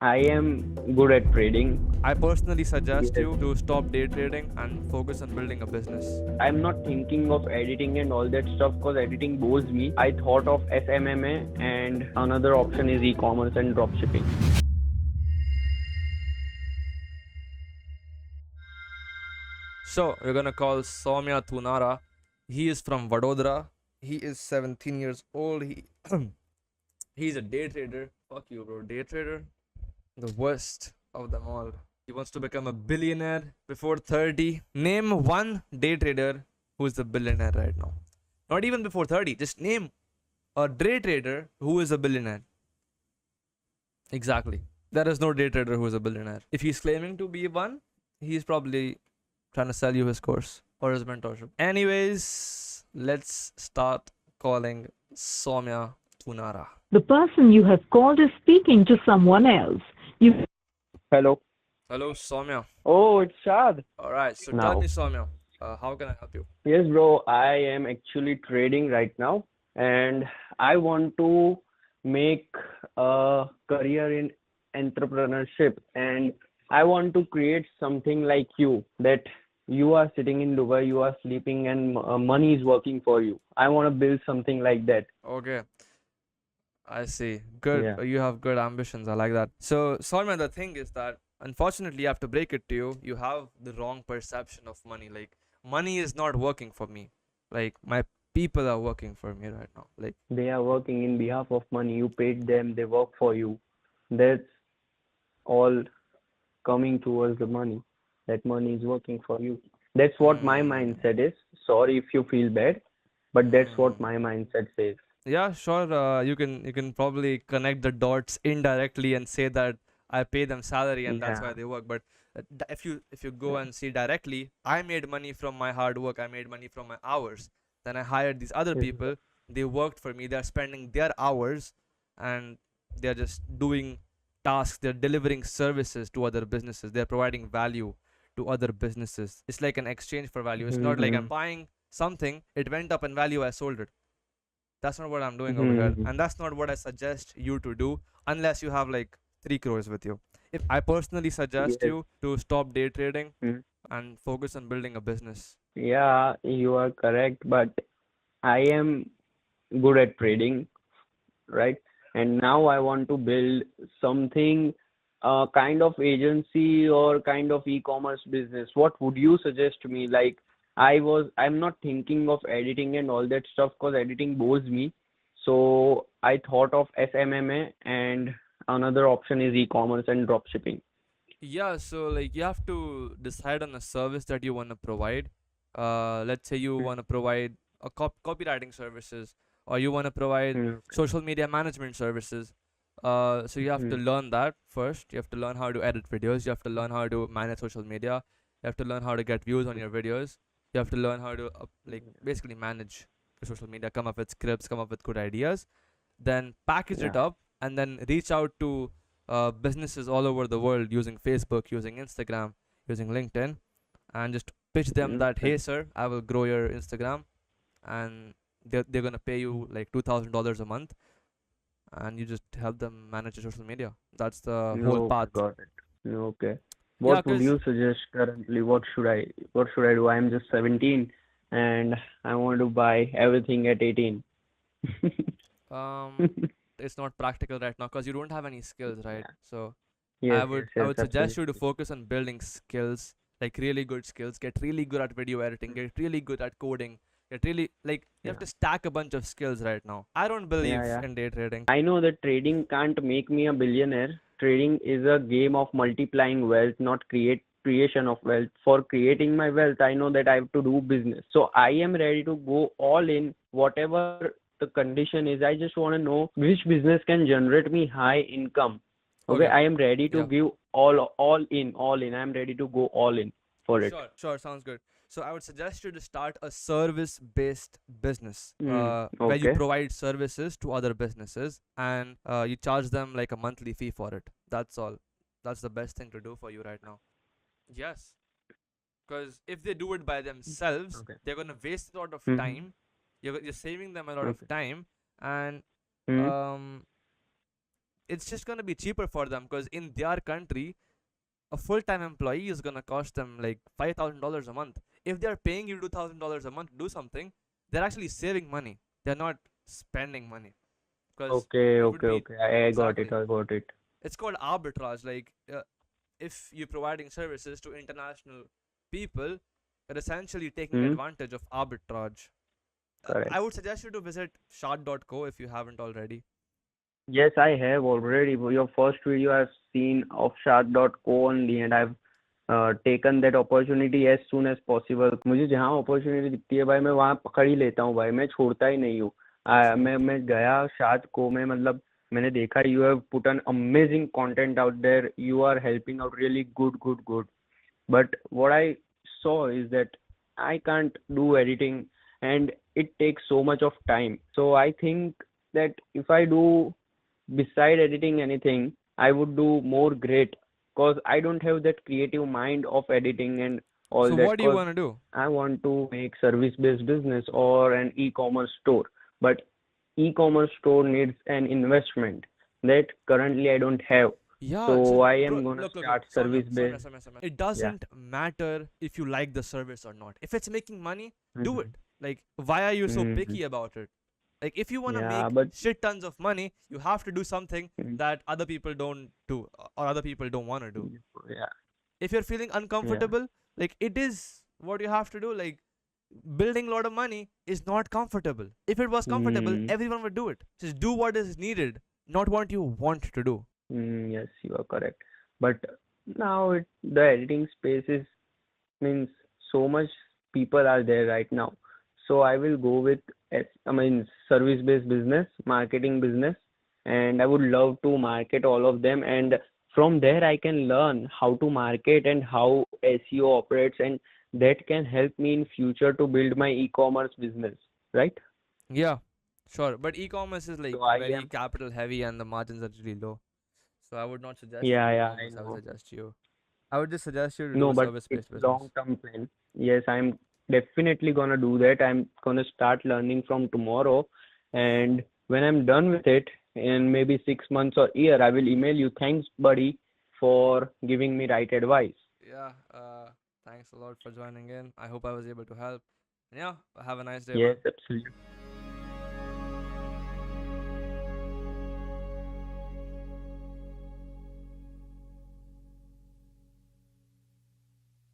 I am good at trading. I personally suggest Yes. you to stop day trading and focus on building a business. I'm not thinking of editing and all that stuff because editing bores me. I thought of SMMA and another option is e-commerce and dropshipping. So we're gonna call Soumya Tunara. He is from Vadodara. He is 17 years old. He's a day trader. Fuck you, bro. Day trader, the worst of them all. He wants to become a billionaire before 30. Name one day trader who's a billionaire right now. Not even before 30. Just name a day trader who is a billionaire. Exactly. There is no day trader who is a billionaire. If he's claiming to be one, he's probably trying to sell you his course or his mentorship. Anyways, let's start calling Soumya Tunara. The person you have called is speaking to someone else. You Hello. Hello, Soumya. Oh, it's Shad. Alright, so tell Now. me, Soumya, how can I help you? Yes, bro. I am actually trading right now and I want to make a career in entrepreneurship and I want to create something like you that you are sitting in Dubai, you are sleeping and money is working for you. I want to build something like that. Okay, I see. Good. Yeah. You have good ambitions. I like that. So, Soumya, the thing is that unfortunately, I have to break it to you. You have the wrong perception of money. Like, money is not working for me. Like, my people are working for me right now. Like, They are working in behalf of money. You paid them, they work for you. That's all coming towards the money. That money is working for you. That's what my hmm. mindset is. Sorry if you feel bad, but that's what Hmm. my mindset says. Yeah, sure. You can probably connect the dots indirectly and say that I pay them salary and that's why Yeah. they work. But if you go and see directly, I made money from my hard work. I made money from my hours. Then I hired these other Yes, people. They worked for me. They're spending their hours, and they're just doing tasks. They're delivering services to other businesses. They're providing value to other businesses. It's like an exchange for value. It's not like I'm mm-hmm. buying something. It went up in value. I sold it. That's not what I'm doing over here, Mm-hmm. and that's not what I suggest you to do unless you have like 3 crores with you. If I personally suggest Yes. you to stop day trading Mm. and focus on building a business. Yeah, you are correct, but I am good at trading, right? And now I want to build something, kind of agency or kind of e-commerce business. What would you suggest to me? Like, I'm not thinking of editing and all that stuff because editing bores me. So I thought of SMMA and another option is e-commerce and dropshipping. Yeah, so like you have to decide on a service that you want to provide. Let's say you want to provide a copywriting services, or you want to provide Mm-hmm. social media management services. So you have to learn that first. You have to learn how to edit videos. You have to learn how to manage social media. You have to learn how to get views on your videos. You have to learn how to like basically manage your social media, come up with scripts, come up with good ideas, then package it Yeah. up, and then reach out to businesses all over the world using Facebook, using Instagram, using LinkedIn, and just pitch them that, Okay. hey, sir, I will grow your Instagram, and they're going to pay you like $2,000 a month, and you just help them manage your social media. That's the whole Okay, path. got it. Okay. Yeah, What would because you suggest currently? What should I do? I'm just 17 and I want to buy everything at 18. um, it's not practical right now because you don't have any skills, right? Yeah. So I Yes, yes, would I yes, would suggest you to absolutely. focus on building skills, like really good skills. Get really good at video editing. Get really good at coding. Get really like you have Yeah. to stack a bunch of skills right now. I don't Yeah, believe yeah. in day trading. I know that trading can't make me a billionaire. Trading is a game of multiplying wealth, not creation of wealth. For creating my wealth, I know that I have to do business. So I am ready to go all in whatever the condition is. I just want to know which business can generate me high income. Okay, Okay, I am ready to yeah, give all in. I am ready to go all in for it. sure, sounds good. So I would suggest you to start a service-based business, where you Okay. provide services to other businesses, and you charge them like a monthly fee for it. That's all. That's the best thing to do for you right now. Yes, because if they do it by themselves, Okay. they're gonna waste a lot of Mm-hmm. time. You're saving them a lot of Okay. time, and Mm-hmm. um, it's just gonna be cheaper for them because in their country, a full-time employee is gonna cost them like $5,000 a month. If they're paying you $2,000 a month to do something, they're actually saving money. They're not spending money because Okay, it would okay, be okay. I got it. exactly. I got it. It's called arbitrage. Like if you're providing services to international people, you're essentially taking Hmm. advantage of arbitrage. I Correct. would suggest you to visit shard.co if you haven't already. Yes, I have already. Your first video I've seen of shark.co only, and I've taken that opportunity as soon as possible. मुझे जहाँ opportunity दिखती है भाई मैं वहाँ पकड़ ही लेता हूँ भाई, मैं छोड़ता ही नहीं हूँ. Absolutely. मैं गया शाद को में, मतलब मैंने देखा you have put an amazing content out there. You are helping out really good. But what I saw is that I can't do editing and it takes so much of time. So I think that if I do beside editing anything, I would do more great because I don't have that creative mind of editing and all So that, what do you because want to do? I want to make service-based business or an e-commerce store. But e-commerce store needs an investment that currently I don't have. Yeah, so So I bro, am gonna look. start Soumya, service-based. Soumya. It Yeah. doesn't matter if you like the service or not. If it's making money, do Hmm. it. Like, why are you so Hmm. picky about it? Like, if you want to Yeah, make but shit tons of money, you have to do something mm, that other people don't do or other people don't want to do. yeah, If you're feeling yeah. uncomfortable, like, it is what you have to do. Like, building a lot of money is not comfortable. If it was comfortable, Mm, everyone would do it. Just do what is needed, not what you want to do. yes, you are correct. But now the editing space is means so much people are there right now. So I will go with I mean service-based business, marketing business, and I would love to market all of them. And from there I can learn how to market and how SEO operates, and that can help me in future to build my e-commerce business, right? Yeah, sure. But e-commerce is like So I very am, capital heavy and the margins are really low. So I would not suggest you yeah, yeah, I e-commerce. I would know. suggest you. I would just suggest you to do No, a but it's service-based business. long-term plan. Yes, I'm definitely gonna do that. I'm gonna start learning from tomorrow, and when I'm done with it, in maybe 6 months or year, I will email you. Thanks, buddy, for giving me right advice. Yeah. Thanks a lot for joining in. I hope I was able to help. And yeah. Have a nice day, Yes, bud. absolutely.